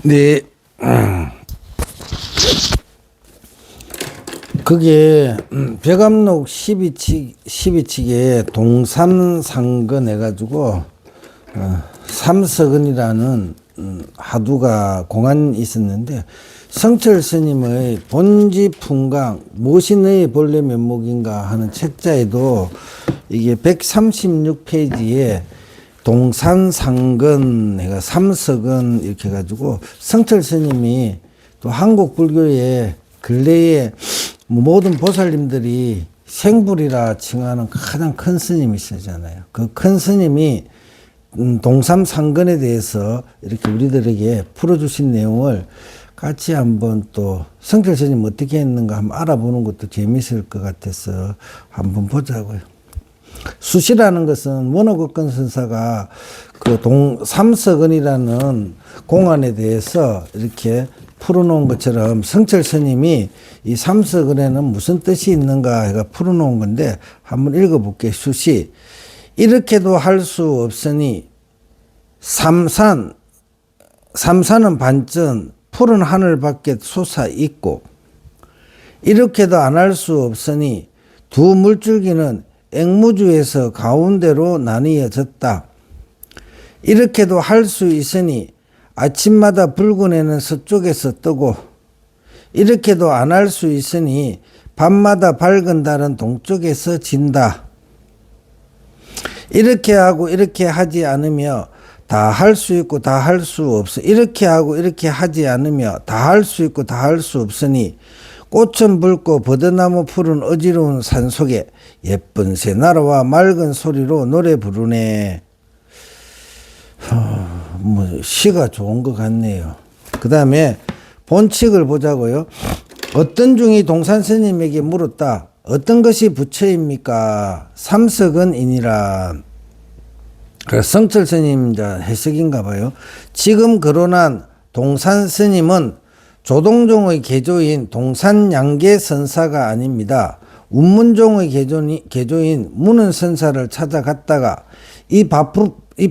네. 그게 벽암록 12칙에 동삼상근 해가지고 삼서근이라는 하두가 공안이 있었는데, 성철 스님의 본지풍강 무엇이의 본래 면목인가 하는 책자에도 이게 136페이지에 동산상근 해가 삼서근 이렇게 해가지고, 성철 스님이 또 한국 불교의 근래에 모든 보살님들이 생불이라 칭하는 가장 큰 스님이시잖아요. 그 큰 스님이 동삼상근에 대해서 이렇게 우리들에게 풀어주신 내용을 같이 한번 또 성철 스님 어떻게 했는가 한번 알아보는 것도 재미있을 것 같아서 한번 보자고요. 수시라는 것은 원어급근 선사가 그 삼서근이라는 공안에 대해서 이렇게 풀어놓은 것처럼 성철 스님이 이 삼서근에는 무슨 뜻이 있는가 해가 풀어놓은 건데, 한번 읽어볼게요. 수시. 이렇게도 할 수 없으니 삼산은 반전 푸른 하늘 밖에 솟아 있고, 이렇게도 안 할 수 없으니 두 물줄기는 앵무주에서 가운데로 나뉘어졌다. 이렇게도 할 수 있으니 아침마다 붉은 해는 서쪽에서 뜨고, 이렇게도 안 할 수 있으니 밤마다 밝은 달은 동쪽에서 진다. 이렇게 하고 이렇게 하지 않으며 다 할 수 있고 다 할 수 없어. 이렇게 하고 이렇게 하지 않으며 다 할 수 있고 다 할 수 없으니 꽃은 붉고 버드나무 푸른 어지러운 산속에 예쁜 새나라와 맑은 소리로 노래 부르네. 뭐 시가 좋은 것 같네요. 그 다음에 본칙을 보자고요. 어떤 중이 동산 스님에게 물었다. 어떤 것이 부처입니까? 삼서근이니라. 그래서 성철 스님 해석인가 봐요. 지금 거론한 동산 스님은 조동종의 개조인 동산양계 선사가 아닙니다. 운문종의 개조인 문은 선사를 찾아갔다가 이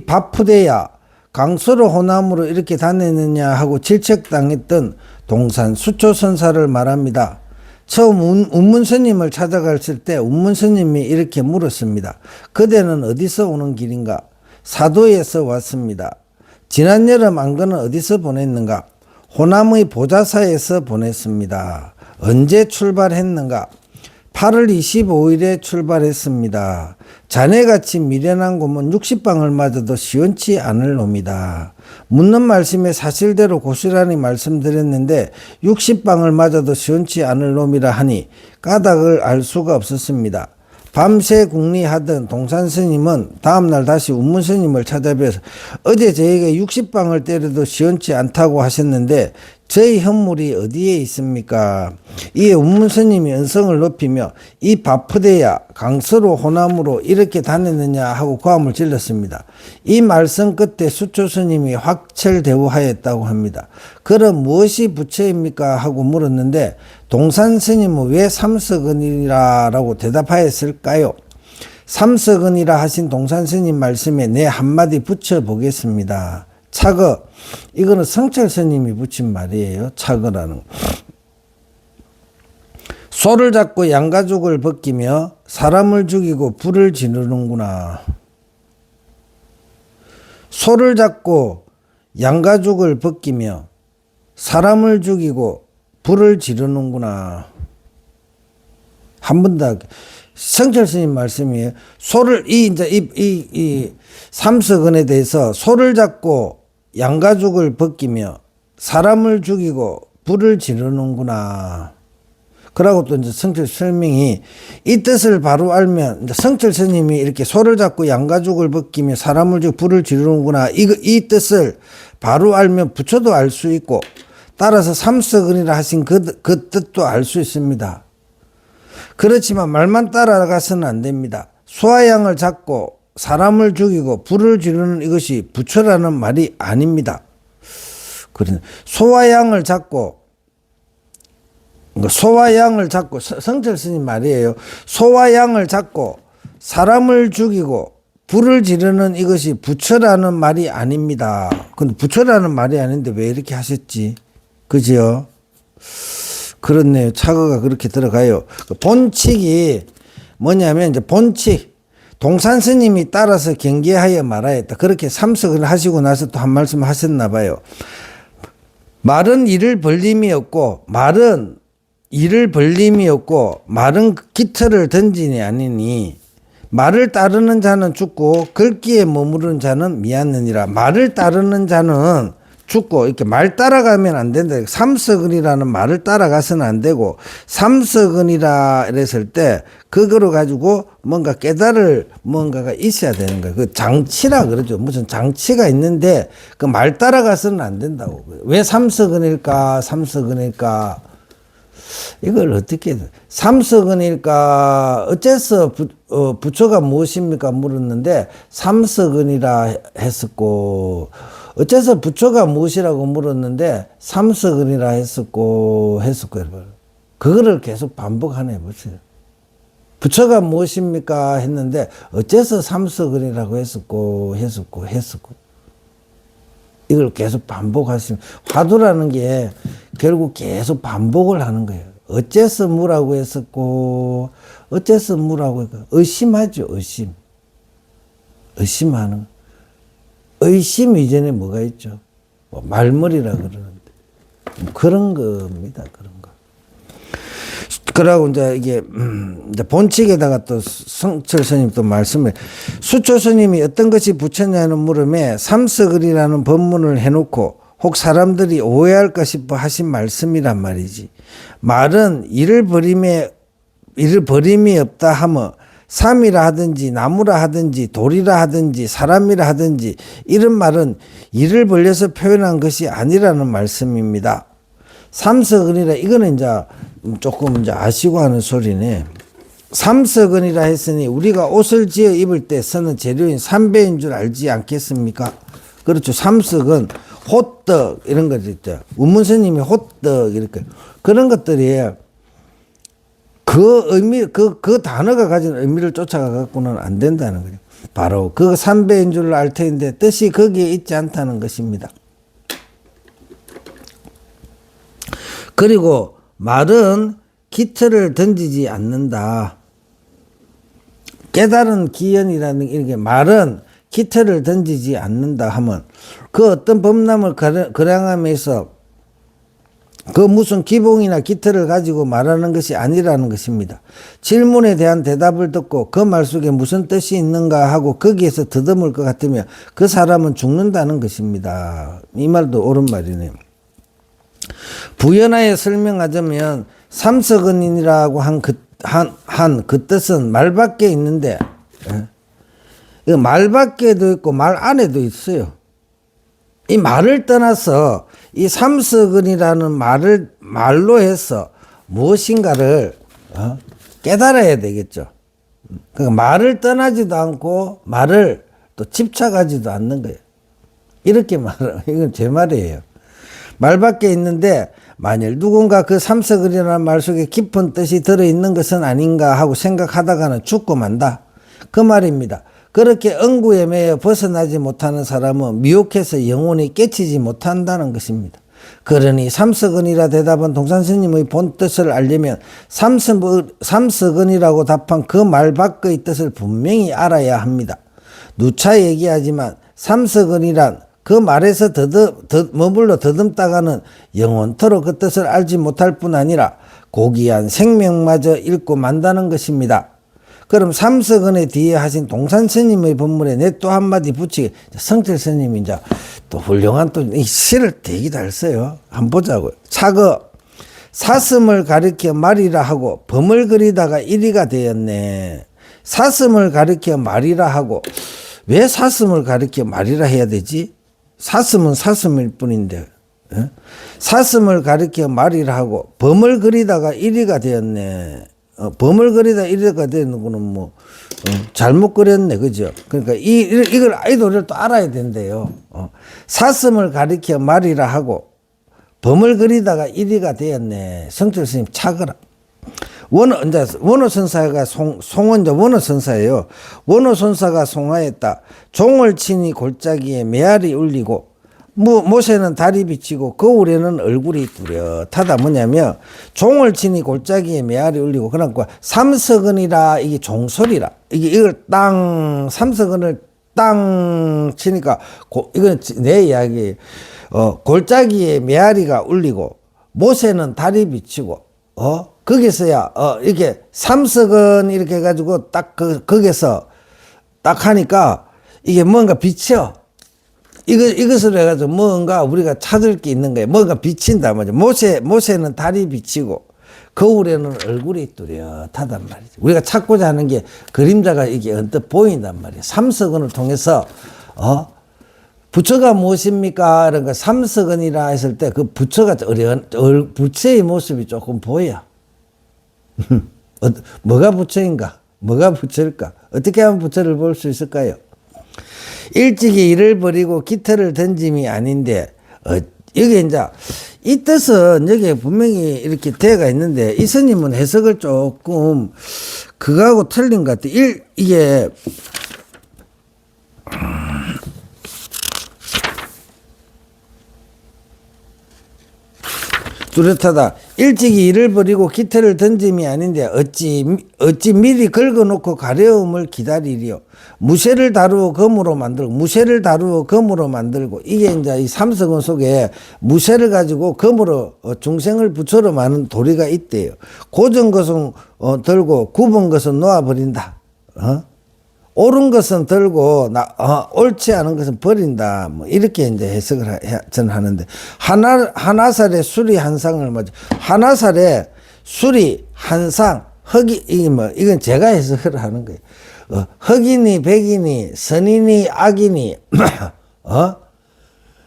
바푸대야 강서로 호남으로 이렇게 다녔느냐 하고 질책당했던 동산 수초선사를 말합니다. 처음 운문스님을 찾아갔을 때 운문스님이 이렇게 물었습니다. 그대는 어디서 오는 길인가? 사도에서 왔습니다. 지난 여름 안건은 어디서 보냈는가? 호남의 보자사에서 보냈습니다. 언제 출발했는가? 8월 25일에 출발했습니다. 자네같이 미련한 곰은 60방을 맞아도 시원치 않을 놈이다. 묻는 말씀에 사실대로 고스란히 말씀드렸는데 60방을 맞아도 시원치 않을 놈이라 하니 까닭을 알 수가 없었습니다. 밤새 궁리하던 동산 스님은 다음날 다시 운문 스님을 찾아뵈서 어제 저에게 60방을 때려도 시원치 않다고 하셨는데 저희 현물이 어디에 있습니까? 이에 운문 스님이 언성을 높이며 이 바푸대야 강서로 호남으로 이렇게 다녔느냐 하고 고함을 질렀습니다. 이 말씀 끝에 수초 스님이 확철대오하였다고 합니다. 그럼 무엇이 부처입니까? 하고 물었는데 동산 스님은 왜 삼서근이라고 대답하였을까요? 삼서근이라 하신 동산 스님 말씀에 내 한마디 붙여보겠습니다. 차거, 이거는 성철 스님이 붙인 말이에요. 차거라는. 소를 잡고 양가죽을 벗기며 사람을 죽이고 불을 지르는구나. 소를 잡고 양가죽을 벗기며 사람을 죽이고 불을 지르는구나. 한 번 더 성철 스님 말씀이에요. 소를 이 삼서근에 대해서 소를 잡고 양가죽을 벗기며 사람을 죽이고 불을 지르는구나. 그러고 또 이제 성철 설명이 이 뜻을 바로 알면 이제 성철 스님이 이렇게 소를 잡고 양가죽을 벗기며 사람을 죽이고 불을 지르는구나. 이 뜻을 바로 알면 부처도 알 수 있고 따라서 삼서근이라 하신 그 뜻도 알 수 있습니다. 그렇지만 말만 따라가서는 안 됩니다. 소와 양을 잡고 사람을 죽이고 불을 지르는 이것이 부처라는 말이 아닙니다. 소와 양을 잡고 성철 스님 말이에요. 소와 양을 잡고 사람을 죽이고 불을 지르는 이것이 부처라는 말이 아닙니다. 근데 부처라는 말이 아닌데 왜 이렇게 하셨지? 그죠? 그렇네요. 착어가 그렇게 들어가요. 본칙이 뭐냐면 이제 본칙. 동산 스님이 따라서 경계하여 말아야 했다. 그렇게 삼석을 하시고 나서 또 한 말씀 하셨나 봐요. 말은 이를 벌림이 없고 말은 깃털을 던지니 아니니 말을 따르는 자는 죽고 글기에 머무르는 자는 미안느니라. 말을 따르는 자는 죽고 이렇게 말 따라가면 안 된다. 삼석은이라는 말을 따라가서는 안 되고 삼석은이라 이랬을 때 그거로 가지고 뭔가 깨달을 뭔가가 있어야 되는 거예요. 그 장치라 그러죠. 무슨 장치가 있는데 그 말 따라가서는 안 된다고. 왜 삼석은일까? 이걸 어떻게 삼석은일까? 어째서 부처가 무엇입니까? 물었는데 삼석은이라 했었고 어째서 부처가 무엇이라고 물었는데 삼석은이라 했었고 그거를 계속 반복하네 보세요. 부처가 무엇입니까? 했는데 어째서 삼석은이라고 했었고 이걸 계속 반복하시면 화두라는 게 결국 계속 반복을 하는 거예요. 어째서 무라고 했었고 의심하죠. 의심하는 의심 이전에 뭐가 있죠? 뭐 말머리라 그러는데 그런 겁니다. 그런 거. 그러고 이제 이게 이제 본칙에다가 또 성철 스님 또 말씀을 수초 스님이 어떤 것이 부처냐는 물음에 삼석을이라는 법문을 해놓고 혹 사람들이 오해할까 싶어 하신 말씀이란 말이지. 말은 이를 버림이 없다 하며 삼이라 하든지 나무라 하든지 돌이라 하든지 사람이라 하든지 이런 말은 이를 벌려서 표현한 것이 아니라는 말씀입니다. 삼석은이라 이거는 이제 조금 이제 아시고 하는 소리네. 삼석은이라 했으니 우리가 옷을 지어 입을 때 쓰는 재료인 삼배인 줄 알지 않겠습니까? 그렇죠. 삼석은 호떡 이런 것들 있죠. 운문스님이 호떡 이렇게 그런 것들이 그 의미, 그 단어가 가진 의미를 쫓아가 갖고는 안 된다는 거죠. 바로 그 삼배인 줄 알 텐데 뜻이 거기에 있지 않다는 것입니다. 그리고 말은 깃털을 던지지 않는다. 깨달은 기연이라는 이렇게 말은 깃털을 던지지 않는다 하면 그 어떤 범람을 거량함에서 그 무슨 기봉이나 깃털을 가지고 말하는 것이 아니라는 것입니다. 질문에 대한 대답을 듣고 그 말 속에 무슨 뜻이 있는가 하고 거기에서 더듬을 것 같으면 그 사람은 죽는다는 것입니다. 이 말도 옳은 말이네요. 부연하여 설명하자면 삼석은이라고 한 그 뜻은 말 밖에 있는데 말 밖에도 있고 말 안에도 있어요. 이 말을 떠나서 이 삼석은이라는 말로 해서 무엇인가를 깨달아야 되겠죠. 그러니까 말을 떠나지도 않고 말을 또 집착하지도 않는 거예요. 이렇게 말하면 이건 제 말이에요. 말 밖에 있는데 만일 누군가 그 삼석은이라는 말 속에 깊은 뜻이 들어있는 것은 아닌가 하고 생각하다가는 죽고 만다. 그 말입니다. 그렇게 응구에 매여 벗어나지 못하는 사람은 미혹해서 영혼이 깨치지 못한다는 것입니다. 그러니 삼석은이라 대답한 동산스님의 본 뜻을 알려면 삼석은이라고 답한 그 말 밖의 뜻을 분명히 알아야 합니다. 누차 얘기하지만 삼석은이란 그 말에서 머물러 더듬다가는 영원토록 그 뜻을 알지 못할 뿐 아니라 고귀한 생명마저 잃고 만다는 것입니다. 그럼 삼석은의 뒤에 하신 동산스님의 법문에 내 또 한마디 붙이게 성철 스님이 이제 또 훌륭한 또 이 시를 되게 잘 써요. 한번 보자고요. 차거 사슴을 가리켜 말이라 하고 범을 그리다가 이리가 되었네. 사슴을 가리켜 말이라 하고 왜 사슴을 가리켜 말이라 해야 되지? 사슴은 사슴일 뿐인데 사슴을 가리켜 말이라 하고 범을 그리다가 이리가 되었네. 범을 그리다 이리가 되는 거는 뭐 잘못 그렸네, 그죠? 그러니까 이 노래를 또 알아야 된대요. 사슴을 가리켜 말이라 하고 범을 그리다가 이리가 되었네. 성철 스님 차거라. 이제 원호선사가 송원자 원호선사예요. 원호선사가 송하였다. 종을 치니 골짜기에 메아리 울리고 모세는 다리 비치고 거울에는 얼굴이 뚜렷하다. 뭐냐면 종을 치니 골짜기에 메아리 울리고 그러니까 삼석은이라 이게 종소리라. 이걸 땅 삼석은을 땅 치니까 이건 내 이야기. 골짜기에 메아리가 울리고 모세는 다리 비치고 거기서야 이렇게 삼석은 이렇게 해가지고 딱 거기서 딱 하니까 이게 뭔가 비쳐. 이것을 해가지고 뭔가 우리가 찾을 게 있는 거예요. 뭔가 비친다 말이죠. 모세는 다리 비치고 거울에는 얼굴이 뚜렷하단 말이죠. 우리가 찾고자 하는 게 그림자가 이게 언뜻 보인단 말이에요. 삼석은을 통해서 부처가 무엇입니까? 그러니까 삼석은이라 했을 때 그 부처가 부처의 모습이 조금 보여. 뭐가 부처인가? 뭐가 부처일까? 어떻게 하면 부처를 볼 수 있을까요? 일찍이 일을 버리고 기틀을 던짐이 아닌데 여기 이제 이 뜻은 여기에 분명히 이렇게 대가 있는데 이 스님은 해석을 조금 그거하고 틀린 것 같아. 이게 뚜렷하다. 일찍이 일을 버리고 기틀을 던짐이 아닌데 어찌 미리 긁어놓고 가려움을 기다리리요. 무쇠를 다루어 검으로 만들고 이게 이제 이 삼석은 속에 무쇠를 가지고 검으로 중생을 부처로 많은 도리가 있대요. 고정 것은 들고 굽은 것은 놓아버린다. 옳은 것은 들고 옳지 않은 것은 버린다. 뭐 이렇게 이제 해석을 저는 하는데 하나살에 수리 한 상을 맞아. 하나살에 수리 한 상 이건 제가 해석을 하는 거예요. 흑이니 백이니 선이니 악이니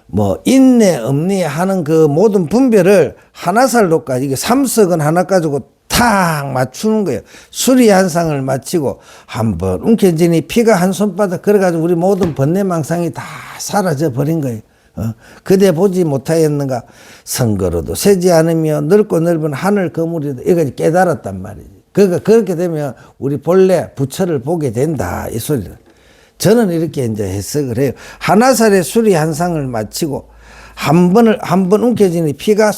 뭐 있네 없니 하는 그 모든 분별을 하나살로까지 이게 삼석은 하나 가지고 탁 맞추는 거예요. 수리 한 상을 마치고 한번 움켜쥐니 피가 한 손바닥 그래가지고 우리 모든 번뇌망상이 다 사라져 버린 거예요. 그대 보지 못하였는가? 선거로도 세지 않으며 넓고 넓은 하늘 거물이다. 이거 깨달았단 말이지. 그러니까 그렇게 되면 우리 본래 부처를 보게 된다. 이 소리를. 저는 이렇게 이제 해석을 해요. 하나살에 수리 한 상을 마치고 한 번 움켜쥐니 피가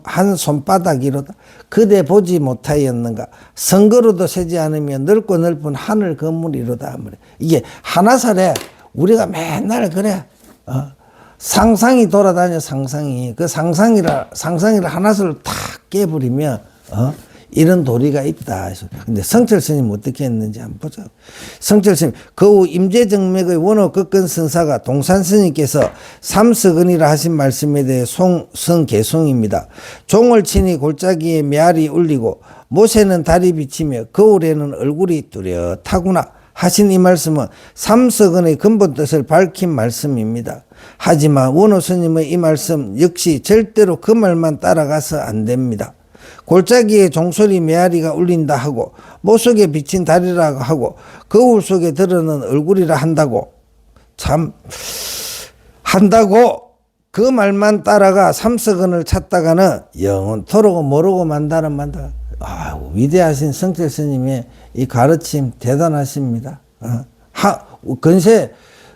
한 손바닥이로다. 그대 보지 못하였는가? 선거로도 세지 않으며 넓고 넓은 하늘 건물이로다. 이게 하나살에 우리가 맨날 그래. 상상이 돌아다녀 상상이. 그 상상이라 하나살로 탁 깨버리면 이런 도리가 있다. 근데 성철 스님 어떻게 했는지 한번 보자. 성철 스님, 그 후 임재정맥의 원호 극근 선사가 동산 스님께서 삼석은이라 하신 말씀에 대해 성개송입니다. 종을 치니 골짜기에 메아리 울리고 모세는 다리 비치며 거울에는 얼굴이 뚜렷하구나 하신 이 말씀은 삼석은의 근본 뜻을 밝힌 말씀입니다. 하지만 원호 스님의 이 말씀 역시 절대로 그 말만 따라가서 안 됩니다. 골짜기에 종소리 메아리가 울린다 하고 모속에 비친 다리라고 하고 거울 속에 드러난 얼굴이라 한다고 그 말만 따라가 삼석은을 찾다가는 영원토록 모르고 만다는 위대하신 성철 스님의 이 가르침 대단하십니다.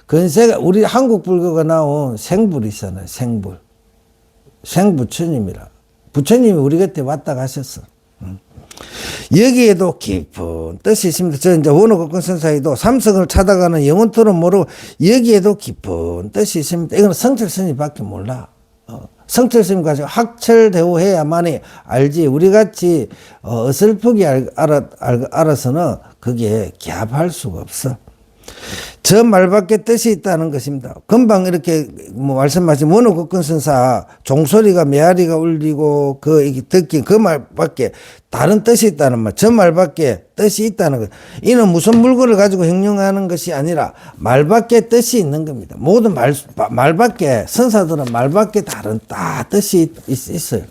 근세가 우리 한국 불교가 나온 생불이 있잖아요. 생부처님이라. 부처님이 우리 곁에 왔다 가셨어. 여기에도 깊은 뜻이 있습니다. 저 이제 원호극근 선사에도 삼석을 찾아가는 영원토록 모르고 여기에도 깊은 뜻이 있습니다. 이건 성철 스님밖에 몰라. 성철 스님 가지고 학철대오해야만이 알지. 우리 같이 어설프게 알아서는 그게 기합할 수가 없어. 저 말밖에 뜻이 있다는 것입니다. 금방 이렇게 말씀하신 원호극근 선사 종소리가 메아리가 울리고 듣기 그 말밖에 다른 뜻이 있다는 말. 저 말밖에 뜻이 있다는 것. 이는 무슨 물건을 가지고 형용하는 것이 아니라 말밖에 뜻이 있는 겁니다. 모든 말밖에 선사들은 말밖에 다른 뜻이 있어요.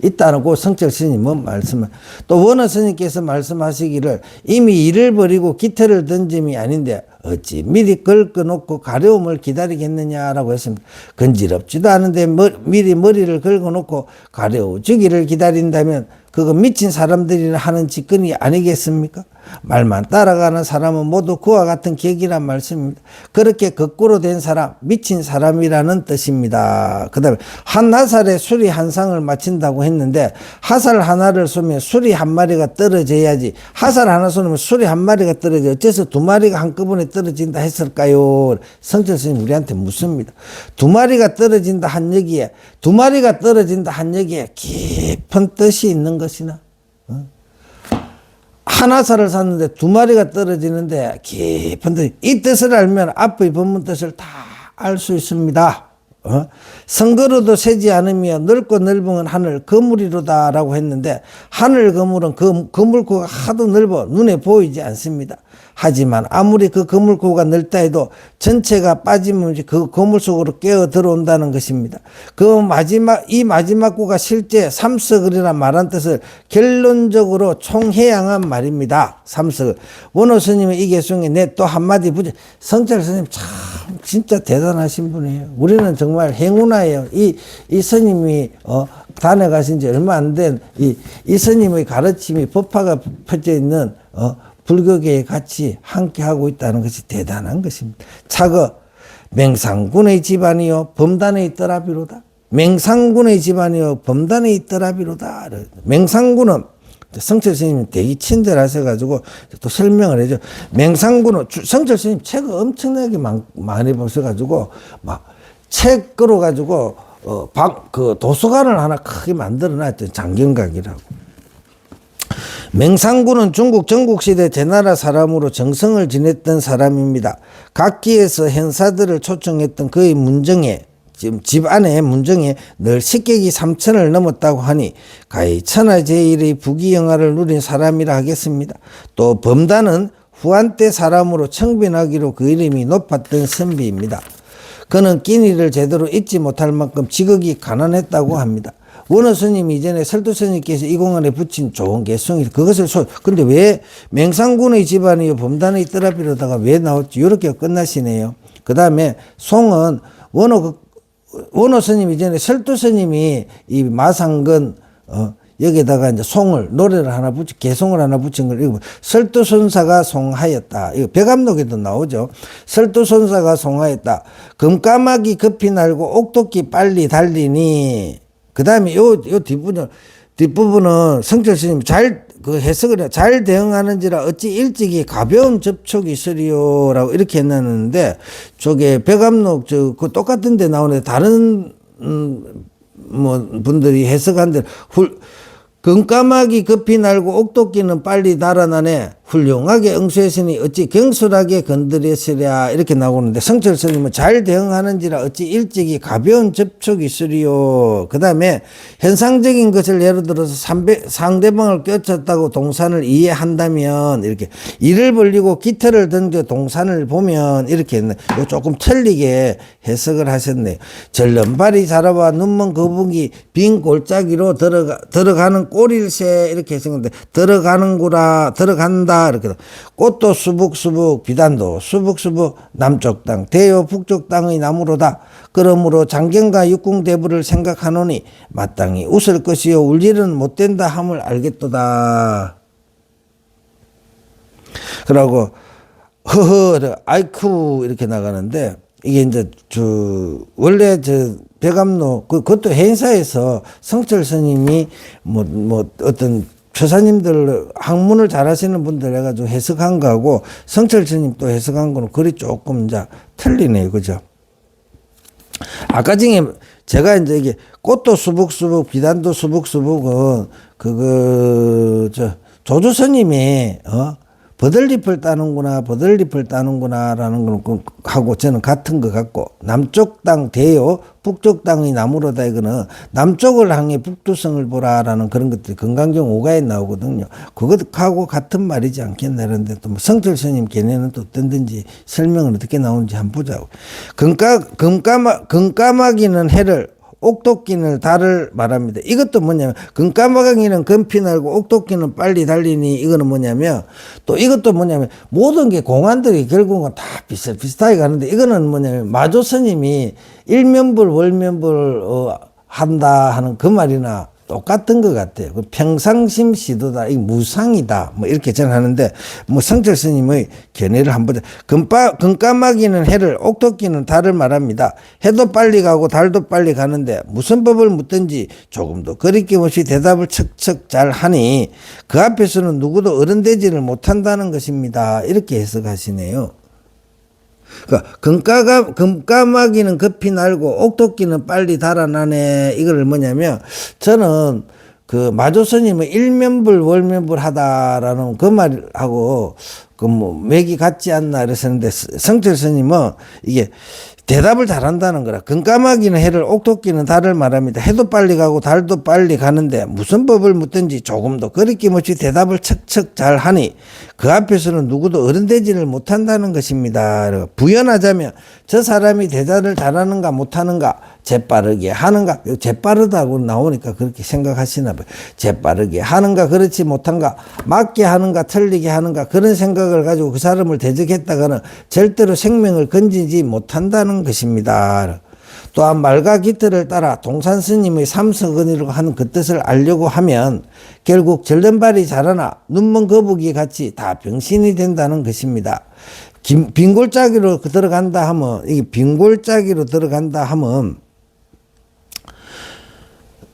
있다는 고 성철 스님은 말씀을 또 원호 스님께서 말씀하시기를 이미 일을 버리고 기틀을 던짐이 아닌데 어찌 미리 긁어놓고 가려움을 기다리겠느냐라고 했습니다. 건지럽지도 않은데 미리 머리를 긁어놓고 가려주기를 기다린다면 그거 미친 사람들이 하는 짓거리 아니겠습니까? 말만 따라가는 사람은 모두 그와 같은 격이란 말씀입니다. 그렇게 거꾸로 된 사람, 미친 사람이라는 뜻입니다. 그 다음에 한 화살에 수리 한 상을 맞춘다고 했는데 화살 하나를 쏘면 수리 한 마리가 떨어져야지, 화살 하나 쏘면 수리 한 마리가 떨어져 어째서 두 마리가 한꺼번에 떨어진다 했을까요? 성철 스님 우리한테 묻습니다. 두 마리가 떨어진다 한 얘기에, 두 마리가 떨어진다 한 얘기에 깊은 뜻이 있는 것이나, 한 화살을 쐈는데 두 마리가 떨어지는데 깊은 뜻, 이 뜻을 알면 앞의 본문 뜻을 다 알 수 있습니다. 성거로도 새지 않으며 넓고 넓은 하늘 그물이로다 라고 했는데, 하늘 그물은 그 그물고가 하도 넓어 눈에 보이지 않습니다. 하지만 아무리 그 그물고가 넓다 해도 전체가 빠짐없이 그 그물 속으로 깨어 들어온다는 것입니다. 이 마지막 구가 실제 삼석을이라 말한 뜻을 결론적으로 총해양한 말입니다. 삼석을. 원호 스님의 이 개송에 내 또 한마디 붙여. 성철 스님 참 진짜 대단하신 분이에요. 우리는 정말 행운아예요. 이 스님이 단에 가신 지 얼마 안 된 이 스님의 가르침이 법화가 펴져 있는 불교계에 같이 함께 하고 있다는 것이 대단한 것입니다. 차거 맹상군의 집안이요 범단의 떠라비로다. 맹상군의 집안이요 범단의 떠라비로다. 맹상군은 성철 스님이 되게 친절하셔가지고 또 설명을 해줘. 맹상군은 성철 스님 책을 엄청나게 많이 보셔가지고 막 책 끌어가지고 그 도서관을 하나 크게 만들어놨죠. 장경각이라고. 맹상군은 중국 전국시대 제나라 사람으로 정성을 지냈던 사람입니다. 각기에서 행사들을 초청했던 그의 문정에, 지금 집 안에 문정에 늘 식객이 3천을 넘었다고 하니 가히 천하제일의 부귀영화를 누린 사람이라 하겠습니다. 또 범단은 후한때 사람으로 청빈하기로 그 이름이 높았던 선비입니다. 그는 끼니를 제대로 잊지 못할 만큼 지극히 가난했다고 합니다. 원호 스님이 이전에 설도 스님께서 이 공안에 붙인 좋은 개성이 그것을 근데 왜 맹상군의 집안이요 범단의 떠라비로다가 왜 나왔지? 이렇게 끝나시네요. 그 다음에 송은 원호 스님 이전에 설도 스님이 이 마상근 여기다가 이제 송을 노래를 하나 개송을 하나 붙인 걸 읽으면 설도선사가 송하였다. 이거 백암록에도 나오죠. 설도선사가 송하였다. 금까마귀 급히 날고 옥토끼 빨리 달리니. 그 다음에 요 뒷부분은 성철 스님 그 해석을 잘 대응하는지라 어찌 일찍이 가벼운 접촉이 있으리요라고 이렇게 해놨는데, 저게 백암록 그 똑같은 데 나오는데 다른 분들이 해석한 대로 금까마귀 급히 날고 옥토끼는 빨리 달아나네. 훌륭하게 응수했으니 어찌 경솔하게 건드렸으랴. 이렇게 나오는데 성철 스님은 잘 대응하는지라 어찌 일찍이 가벼운 접촉이 있으리요. 그 다음에 현상적인 것을 예를 들어서 상대방을 껴쳤다고 동산을 이해한다면 이렇게 이를 벌리고 깃털을 던져 동산을 보면 이렇게 했네. 조금 틀리게 해석을 하셨네요. 절름발이 자라와 눈먼 거북이 빈 골짜기로 들어가는 꼴일세 이렇게 해석했는데 들어간다 이렇게. 꽃도 수북수북 비단도 수북수북 남쪽 땅 대요 북쪽 땅의 나무로다. 그러므로 장경과 육궁대부를 생각하노니 마땅히 웃을 것이요 울지는 못된다 함을 알겠도다. 그러고 허허 아이쿠 이렇게 나가는데, 이게 이제 원래 백암록 그것도 행사에서 성철 스님이 어떤 처사님들 학문을 잘 하시는 분들 해가지고 해석한 거하고 성철 스님 또 해석한 거는 글이 조금 이제 틀리네요. 그죠? 아까 중에 제가 이제 이게 꽃도 수북수북 비단도 수북수북은 조조 스님이 버들잎을 따는구나 라는 거 하고 저는 같은 것 같고, 남쪽 땅 대요 북쪽 땅의 나무로다. 이거는 남쪽을 향해 북두성을 보라라는 그런 것들이 건강경 5가에 나오거든요. 그것하고 같은 말이지 않겠나. 그런데 또 성철 스님 걔네는 또 어떤지 설명을 어떻게 나오는지 한번 보자고. 금까마귀는 해를 옥토끼는 달을 말합니다. 이것도 뭐냐면 금까마귀는 금피 날고 옥토끼는 빨리 달리니, 이거는 뭐냐면 또 이것도 뭐냐면 모든 게 공안들이 결국은 다 비슷하게 가는데, 이거는 뭐냐면 마조 스님이 일면불 월면불 한다 하는 그 말이나 똑같은 것 같아요. 그 평상심 시도다, 이 무상이다, 뭐 이렇게 전하는데, 뭐 성철 스님의 견해를 한번 금까마귀는 해를, 옥토끼는 달을 말합니다. 해도 빨리 가고 달도 빨리 가는데 무슨 법을 묻든지 조금도 거리낌 없이 대답을 척척 잘 하니 그 앞에서는 누구도 어른되지를 못한다는 것입니다. 이렇게 해석하시네요. 그러니까 금까마귀는 급히 날고 옥토끼는 빨리 달아나네. 이걸 뭐냐면 저는 그 마조 스님의 일면불 월면불 하다라는 그 말하고 그 뭐 맥이 같지 않나 그랬었는데 성철 스님은 이게 대답을 잘한다는 거라. 금까마귀는 해를, 옥토끼는 달을 말합니다. 해도 빨리 가고 달도 빨리 가는데 무슨 법을 묻든지 조금도 거리낌 없이 대답을 척척 잘 하니 그 앞에서는 누구도 어른되지를 못한다는 것입니다. 부연하자면 저 사람이 대답을 잘하는가 못하는가, 재빠르게 하는가, 재빠르다고 나오니까 그렇게 생각하시나 봐요. 재빠르게 하는가 그렇지 못한가, 맞게 하는가 틀리게 하는가, 그런 생각을 가지고 그 사람을 대적했다가는 절대로 생명을 건지지 못한다는 것입니다. 또한 말과 기틀을 따라 동산 스님의 삼석언이라고 하는 그 뜻을 알려고 하면 결국 절름발이 자라나 눈먼 거북이 같이 다 병신이 된다는 것입니다. 빈골짜기로 들어간다 하면, 이게 빈골짜기로 들어간다 하면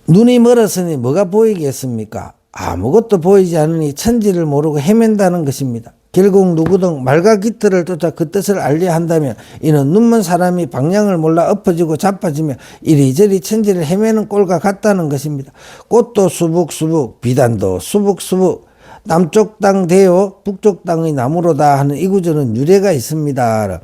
눈이 멀었으니 뭐가 보이겠습니까? 아무것도 보이지 않으니 천지를 모르고 헤맨다는 것입니다. 결국 누구든 말과 기틀을 쫓아 그 뜻을 알려 한다면 이는 눈먼 사람이 방향을 몰라 엎어지고 자빠지며 이리저리 천지를 헤매는 꼴과 같다는 것입니다. 꽃도 수북수북, 비단도 수북수북, 남쪽 땅 대요 북쪽 땅의 나무로다 하는 이 구절은 유래가 있습니다.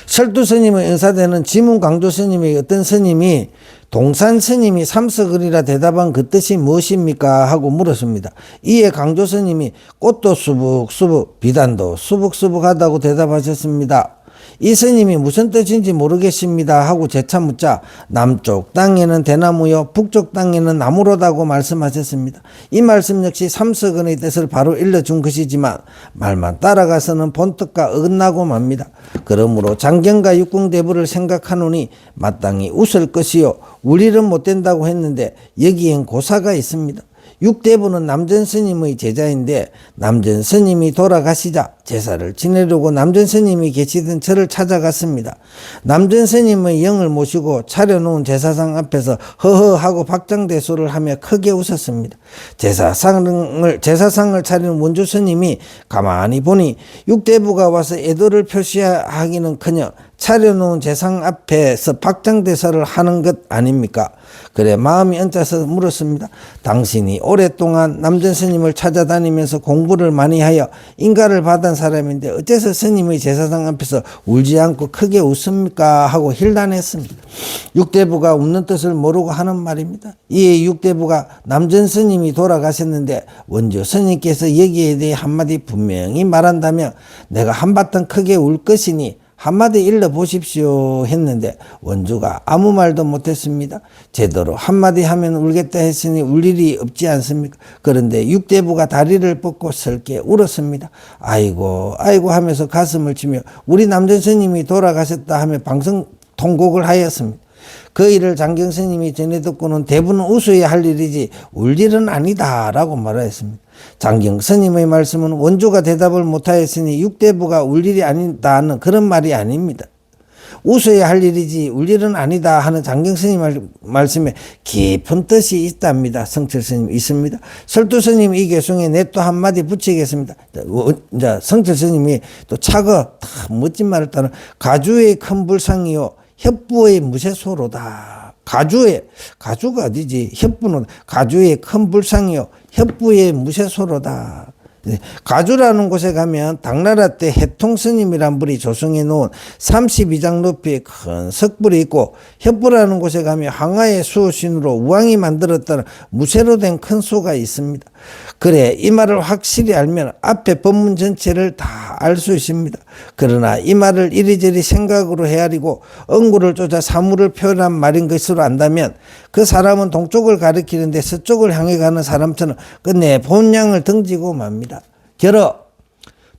철두 스님의 은사대는 지문 강조 스님의 어떤 스님이 동산 스님이 삼석을이라 대답한 그 뜻이 무엇입니까? 하고 물었습니다. 이에 강조 스님이 꽃도 수북수북, 비단도 수북수북하다고 대답하셨습니다. 이 스님이 무슨 뜻인지 모르겠습니다 하고 재차 묻자 남쪽 땅에는 대나무요 북쪽 땅에는 나무로다고 말씀하셨습니다. 이 말씀 역시 삼석언의 뜻을 바로 일러준 것이지만 말만 따라가서는 본뜻과 어긋나고 맙니다. 그러므로 장경과 육궁대부를 생각하노니 마땅히 웃을 것이요 울일은 못된다고 했는데 여기엔 고사가 있습니다. 육대부는 남전 스님의 제자인데 남전 스님이 돌아가시자 제사를 지내려고 남전 스님이 계시던 절을 찾아갔습니다. 남전 스님의 영을 모시고 차려놓은 제사상 앞에서 허허하고 박장대소를 하며 크게 웃었습니다. 제사상을 차리는 원주 스님이 가만히 보니 육대부가 와서 애도를 표시하기는커녕 차려놓은 제상 앞에서 박장대소를 하는 것 아닙니까? 그래 마음이 얹혀서 물었습니다. 당신이 오랫동안 남전 스님을 찾아다니면서 공부를 많이 하여 인가를 받은 사람인데 어째서 스님의 제사상 앞에서 울지 않고 크게 웃습니까? 하고 힐난했습니다. 육대부가 웃는 뜻을 모르고 하는 말입니다. 이에 육대부가 남전 스님이 돌아가셨는데 원주 스님께서 여기에 대해 한마디 분명히 말한다면 내가 한바탕 크게 울 것이니 한마디 일러보십시오 했는데 원주가 아무 말도 못했습니다. 제대로 한마디 하면 울겠다 했으니 울 일이 없지 않습니까? 그런데 육대부가 다리를 뻗고 설게 울었습니다. 아이고 아이고 하면서 가슴을 치며 우리 남전 스님이 돌아가셨다 하며 방송 통곡을 하였습니다. 그 일을 장경 스님이 전해 듣고는 대부는 웃어야 할 일이지 울 일은 아니다 라고 말하였습니다. 장경 스님의 말씀은 원주가 대답을 못하였으니 육대부가 울 일이 아니다는 그런 말이 아닙니다. 웃어야 할 일이지 울 일은 아니다 하는 장경 스님 말씀에 깊은 뜻이 있답니다. 성철 스님 있습니다. 설두 스님 이 개송에 내 또 한마디 붙이겠습니다. 이제 성철 스님이 또 차거 멋진 말을 따라 가주의 큰 불상이요 협부의 무쇠소로다. 가주가 어디지? 협부는 가주의 큰 불상이요 협부의 무쇠소로다. 가주라는 곳에 가면 당나라 때 해통스님이란 분이 조성해 놓은 32장 높이의 큰 석불이 있고 협부라는 곳에 가면 황하의 수호신으로 우왕이 만들었다는 무쇠로 된 큰 소가 있습니다. 그래 이 말을 확실히 알면 앞에 법문 전체를 다 알 수 있습니다. 그러나 이 말을 이리저리 생각으로 헤아리고 응구를 쫓아 사물을 표현한 말인 것으로 안다면 그 사람은 동쪽을 가리키는데 서쪽을 향해 가는 사람처럼 끝내 본향을 등지고 맙니다. 결어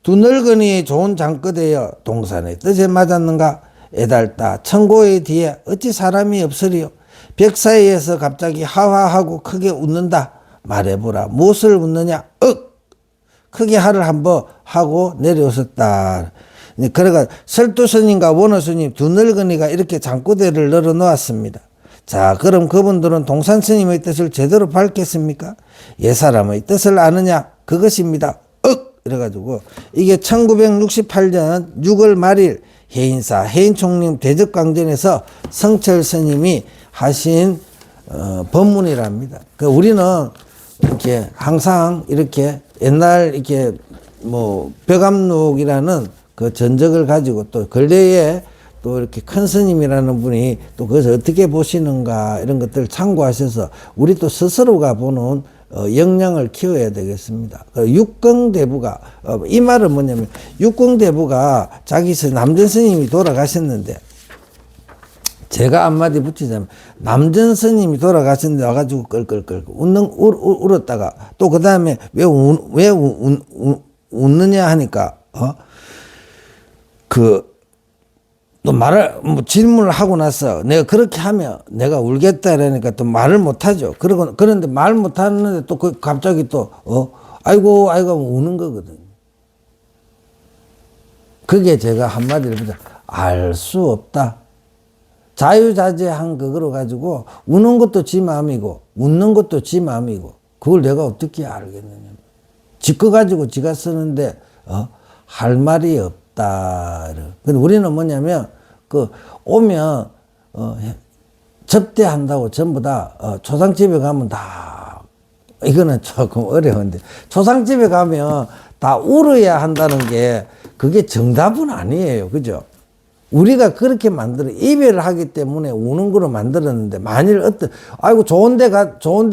두 늙은이 좋은 장거되어 동산의 뜻에 맞았는가? 애달다 천고의 뒤에 어찌 사람이 없으리요? 벽 사이에서 갑자기 하하하고 크게 웃는다. 말해보라. 무엇을 웃느냐? 크게 하를 한번 하고 내려오셨다. 그래가 설두스님과 원어스님 두 늙은이가 이렇게 장구대를 널어 놓았습니다. 자, 그럼 그분들은 동산스님의 뜻을 제대로 밝겠습니까? 옛사람의 뜻을 아느냐? 그것입니다. 이래가지고 이게 1968년 6월 말일 해인사 해인총림 대적광전에서 성철 스님이 하신 법문이랍니다. 우리는 이렇게 항상 이렇게 옛날 이렇게 뭐 벽암록이라는 그 전적을 가지고 또 근래에 또 이렇게 큰 스님이라는 분이 또 그것을 어떻게 보시는가 이런 것들을 참고하셔서 우리 또 스스로가 보는 역량을 키워야 되겠습니다. 육경대부가 이 말은 뭐냐면 육경대부가 자기 남전 스님이 돌아가셨는데 제가 한마디 붙이자면 남전 스님이 돌아가셨는데 와가지고 끌끌끌 울었다가 또 그 다음에 왜 웃느냐 하니까 또 말을 질문을 하고 나서 내가 그렇게 하면 내가 울겠다 이러니까 또 말을 못하죠. 그런데 말 못하는데 또 갑자기 또 아이고 우는 거거든요. 그게 제가 한마디로 보자 알 수 없다. 자유자재한 그거로 가지고 우는 것도 지 마음이고 웃는 것도 지 마음이고 그걸 내가 어떻게 알겠느냐. 지 거 가지고 지가 쓰는데 할 말이 없다. 근데 우리는 뭐냐면 오면 접대한다고 전부 다 초상집에 가면 다 이거는 조금 어려운데 초상집에 가면 다 울어야 한다는 게 그게 정답은 아니에요. 그죠? 우리가 그렇게 이별을 하기 때문에 우는 거로 만들었는데 만일 아이고 좋은데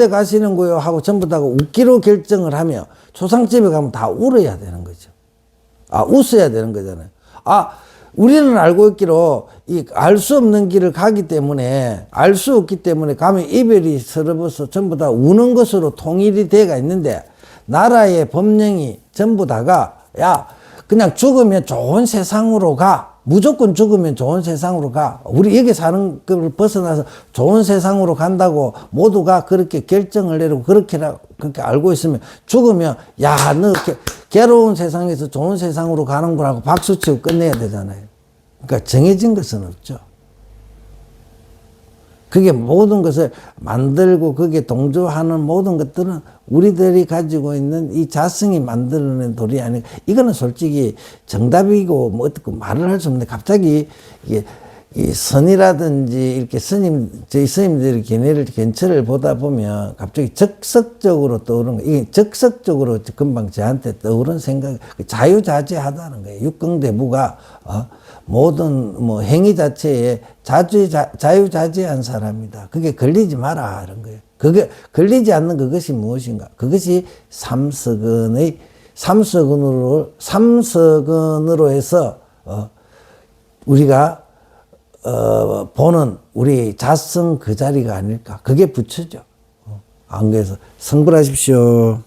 가시는 거요 하고 전부 다 웃기로 결정을 하면 초상집에 가면 다 울어야 되는 거죠. 웃어야 되는 거잖아요. 우리는 알고 있기로 알 수 없는 길을 가기 때문에 알 수 없기 때문에 가면 이별이 서러워서 전부 다 우는 것으로 통일이 돼가 있는데 나라의 법령이 전부 다가 그냥 죽으면 좋은 세상으로 가. 무조건 죽으면 좋은 세상으로 가. 우리 여기 사는 걸 벗어나서 좋은 세상으로 간다고 모두가 그렇게 결정을 내리고 그렇게 알고 있으면 죽으면 너 괴로운 세상에서 좋은 세상으로 가는 거라고 박수치고 끝내야 되잖아요. 그러니까 정해진 것은 없죠. 그게 모든 것을 만들고 그게 동조하는 모든 것들은 우리들이 가지고 있는 이 자성이 만들어낸 도리 아니고 이거는 솔직히 정답이고 뭐 어떻게 말을 할 수 없는데 갑자기 이게 이 선이라든지 이렇게 저희 스님들이 견처를 보다 보면 갑자기 적석적으로 떠오르는 거예요. 이게 적석적으로 금방 저한테 떠오른 생각, 자유자재하다는 거예요. 육경대부가 모든 행위 자체에 자유자재한 사람이다. 그게 걸리지 마라 이런 거예요. 그게 걸리지 않는 그것이 무엇인가? 그것이 삼석은으로 해서 우리가 보는 우리 자성 그 자리가 아닐까. 그게 부처죠. 안 그래서 성불하십시오.